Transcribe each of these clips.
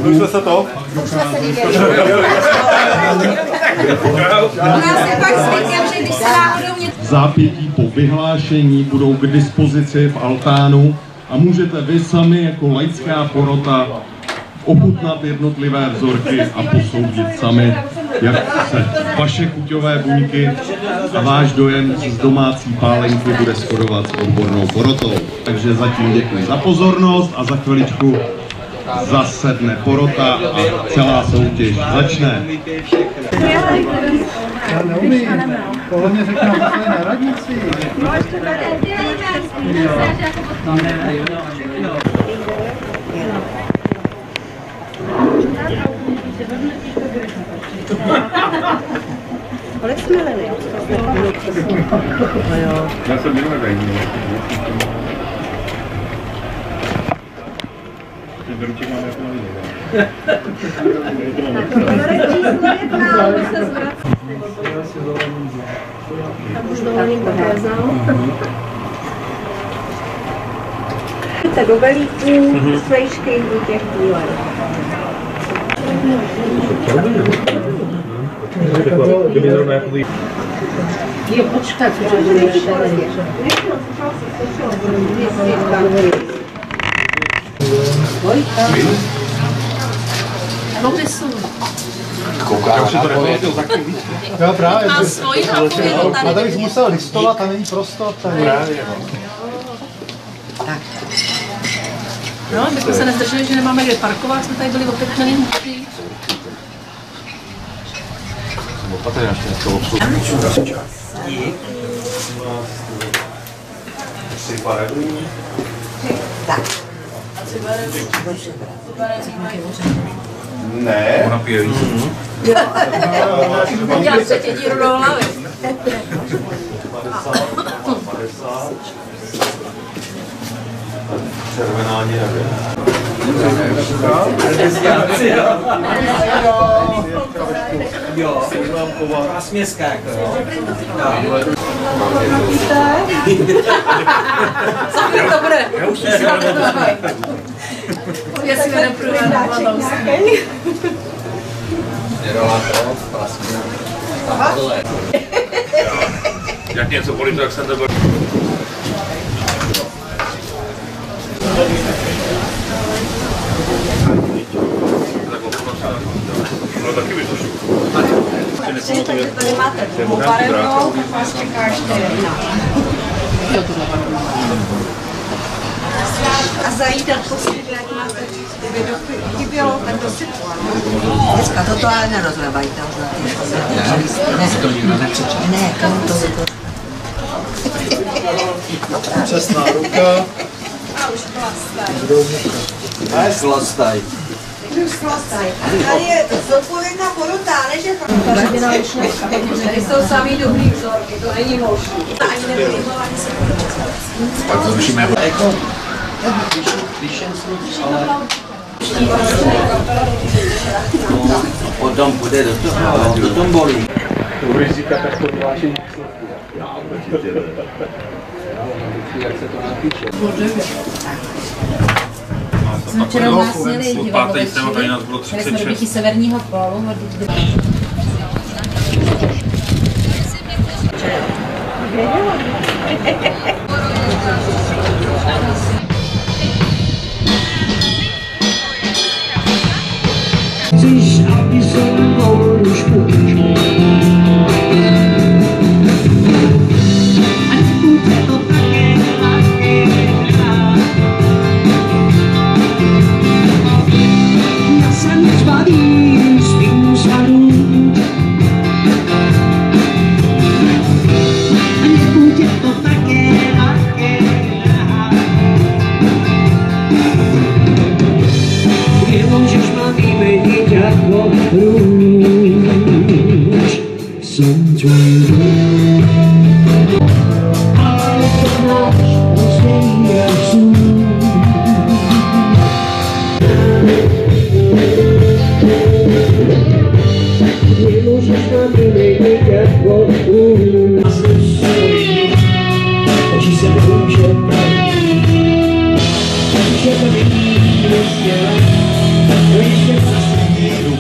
Už jsme se to? Už jsme se viděli. Já si pak zvykám, že když se náhodou něco... Zápětí po vyhlášení budou k dispozici v altánu a můžete vy sami jako laická porota ochutnat jednotlivé vzorky a posoudit sami, jak se vaše chuťové buňky a váš dojem z domácí pálenky bude shodovat s odbornou porotou. Takže zatím děkuji za pozornost a za chviličku zasedne porota a celá soutěž začne. Já neumím. Tohle mě řekne na radnici. Kolik jsme lili? Já jsem měl nejde. Ten ruček mám jako nejde. Tam už toho někdo vezal. Do velíků, slejšky, těch bílek. Jo, počkat, co bude ještě. No ty jsou. Já už si to nevěděl taky víc. Jo, právě. Má svoji napověděl tady. A tady bych musel listovat a není prostor tady. Právě, no. Tak. No, my jsme se nezdrželi, že nemáme kde parkovat, jsme tady byli opět na něm. Opatrně až dneska obsluhu. Tak. Ne. Ona pije víc. Jo. Dělám třetí díru do hlavy. 50. Červená ani nevím. Jo, a směska jako, jo. Co chvíli to bude? Jestli mi neprůjde na Jak něco bolí, tak jsem to byl. No taky vytočil. Takže tady máte tu barevnou, tak vás čeká ještě jedna. Jo, tuhle barevnou. A zajídat poslední, jak máte, kdyby chybělo, tak dosypu. Dneska toto ale nerozlevají tam za ty listy. Ne, to nikdo nepřečetl. Ne, to Přesná ruka. A už chlastaj. Ne, slastaj. Tady je zodpovědná porota, ale že... Tady jsou samý dobrý vzorky, to není možné. Ani nebylo. Tak to musíme... Potom půjde do toho, ale to tom bolí. To budeš říkat tak to vyhlášení. Jak se to napíše? Jsme včera vás měli divadlo večí, které jsme dobytí severního pólu. Chceš, aby se mnou rušku Nemôžeš ma vymeniť ako rúd.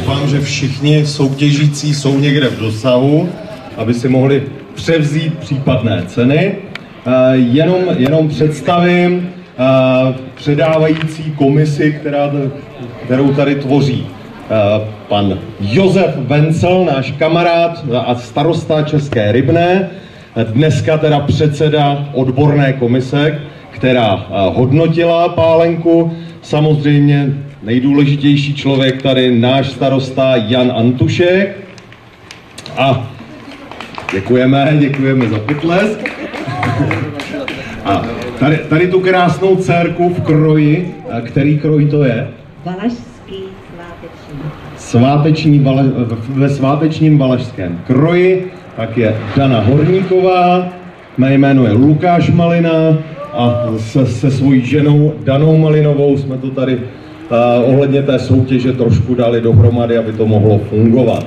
doufám, že všichni soutěžící jsou někde v dosahu, aby si mohli převzít případné ceny. Jenom představím předávající komisi, kterou tady tvoří pan Josef Vencel, náš kamarád a starosta České Rybné, dneska teda předseda odborné komise, která hodnotila pálenku. Samozřejmě nejdůležitější člověk tady, náš starosta Jan Antušek. A děkujeme za potlesk. A tady tu krásnou dcerku v kroji, který kroj to je? Valašský sváteční. Ve svátečním valašském kroji, tak je Dana Horníková, mé jméno je Lukáš Malina a se svojí ženou Danou Malinovou jsme to tady ohledně té soutěže trošku dali dohromady, aby to mohlo fungovat.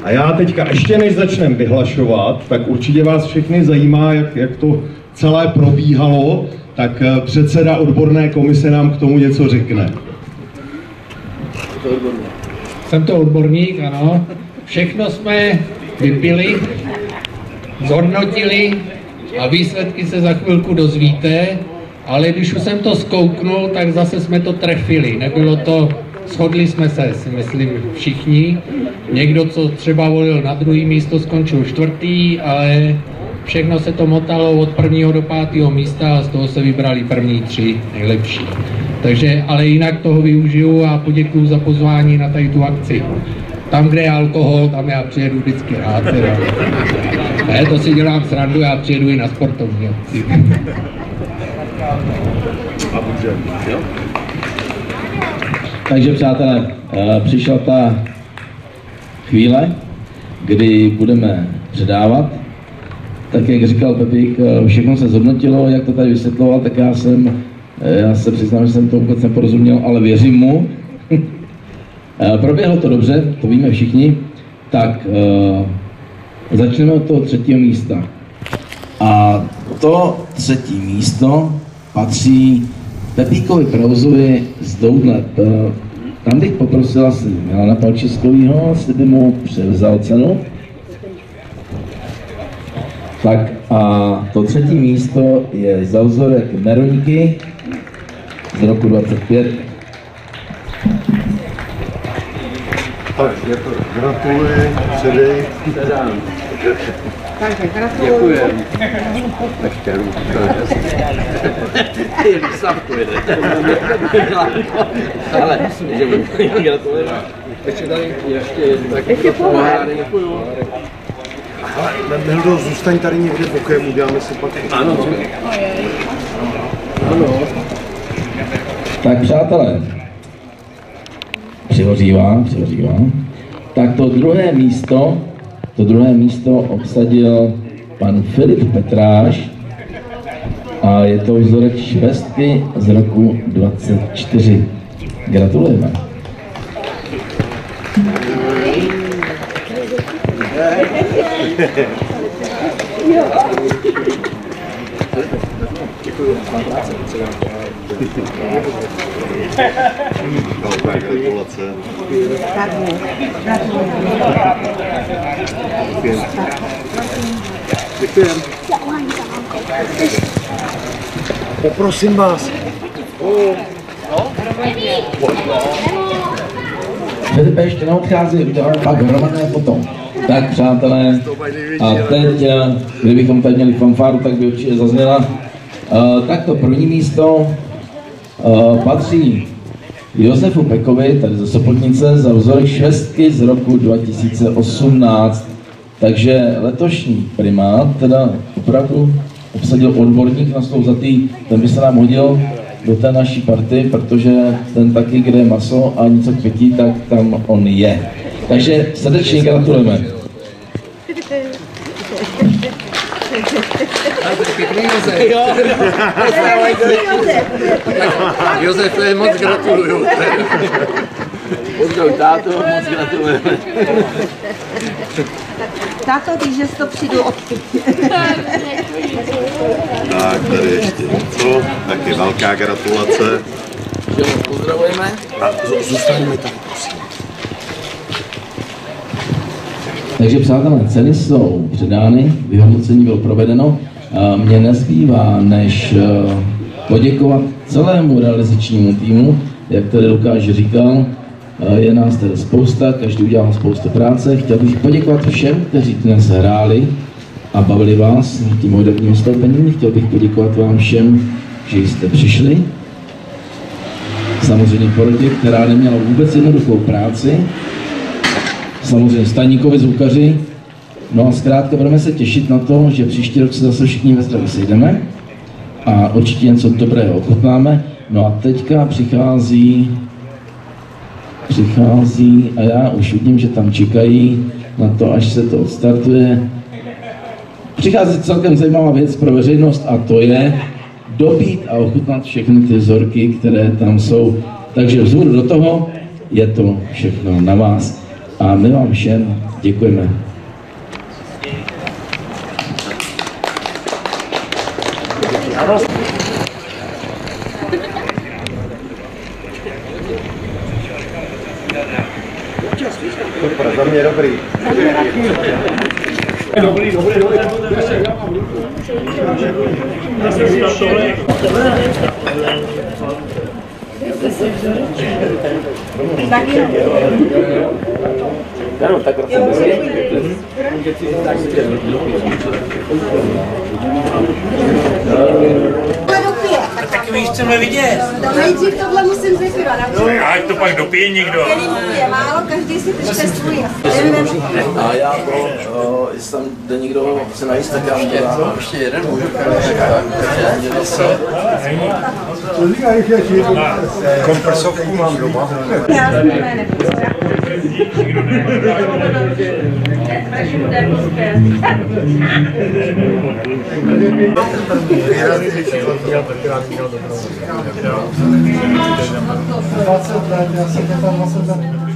A já teďka, ještě než začneme vyhlašovat, tak určitě vás všechny zajímá, jak to celé probíhalo, tak předseda odborné komise nám k tomu něco řekne. Jsem to odborník, ano. Všechno jsme vypili, zhodnotili a výsledky se za chvilku dozvíte, ale když už jsem to zkouknul, tak zase jsme to trefili. Nebylo to, shodli jsme se, si myslím, všichni. Někdo, co třeba volil na druhé místo, skončil čtvrtý, ale všechno se to motalo od 1. do 5. místa a z toho se vybrali první 3 nejlepší. Takže, ale jinak toho využiju a poděkuju za pozvání na tady tu akci. Tam, kde je alkohol, tam já přijedu vždycky rád. Ne, to si dělám srandu, já přijedu i na sportovní akci. Takže přátelé, přišla ta chvíle, kdy budeme předávat. Tak jak říkal Pepík, všechno se zhodnotilo, jak to tady vysvětloval, tak já se přiznám, že jsem to vůbec neporozuměl, ale věřím mu. Proběhlo to dobře, to víme všichni. Tak začneme od toho 3. místa. A to 3. místo patří Pepíkovi Prauzovi z Doudne. Tam bych poprosil asi Milana Palčiskovýho, jestli by mu převzal cenu. Tak a to 3. místo je za vzorek Meroňky z roku 25. Tak, gratuluji, předej. Takže gratuluji. Ještě sám pojede. Ale, že mu gratuluji. Ještě tady, ještě pohled. Mildo, zůstaň tady někde bokem, uděláme si pak. Ano. Ano. Tak přátelé, přihořívám. Tak to druhé místo obsadil pan Filip Petráš a je to vzorek švestky z roku 24. Gratulujeme. Děkuju. Gratulace. Děkujem. Poprosím vás. Filipe ještě neodchází, uděláme pak hromadné potom. Tak přátelé, a teď, kdybychom tady měli fanfáru, tak by určitě zazněla. Tak to první místo patří Josefu Pekovi, tady ze Sopotnice, za vzorek švestky z roku 2018. Takže letošní primát, teda opravdu obsadil odborník na Slouzatý, ten by se nám hodil do té naší party, protože ten taky, kde je maso a něco k pití, tak tam on je. Takže srdečně gratulujeme. Josefe, moc gratuluju. Pozdrav táto, moc gratulujeme. Táto, víš, že to přijdu odkud. Tak, tady ještě něco, taky velká gratulace. Pozdravujeme. A zůstaňme tam, prosím. Takže přátelé, ceny jsou předány, vyhodnocení bylo provedeno. Mně nezbývá, než poděkovat celému realizačnímu týmu, jak tady Lukáš říkal, je nás tady spousta, každý udělal spoustu práce. Chtěl bych poděkovat všem, kteří dnes hráli a bavili vás tím hudebním vystoupením. Chtěl bych poděkovat vám všem, že jste přišli. Samozřejmě porotě, která neměla vůbec jednoduchou práci. Samozřejmě Staníkovi zvukaři. No a zkrátka budeme se těšit na to, že příští rok se zase všichni ve zdraví sejdeme a určitě něco dobrého ochutnáme. No a teďka přichází a já už vidím, že tam čekají na to, až se to odstartuje. Přichází celkem zajímavá věc pro veřejnost a to je dobít a ochutnat všechny ty vzorky, které tam jsou. Takže vzhůru do toho, je to všechno na vás a my vám všem děkujeme. Super, za mě dobrý. Dobrý. Tak my chceme vidět. Nejdřív tohle musím vypívat. Ať to pak dopije někdo. Je málo, každý si přečte svůj. A já jestli tam jde někdo se najíst, tak já mu dám ještě jeden můžu. Kompresovku mám doma. Já jsem tam 20 let.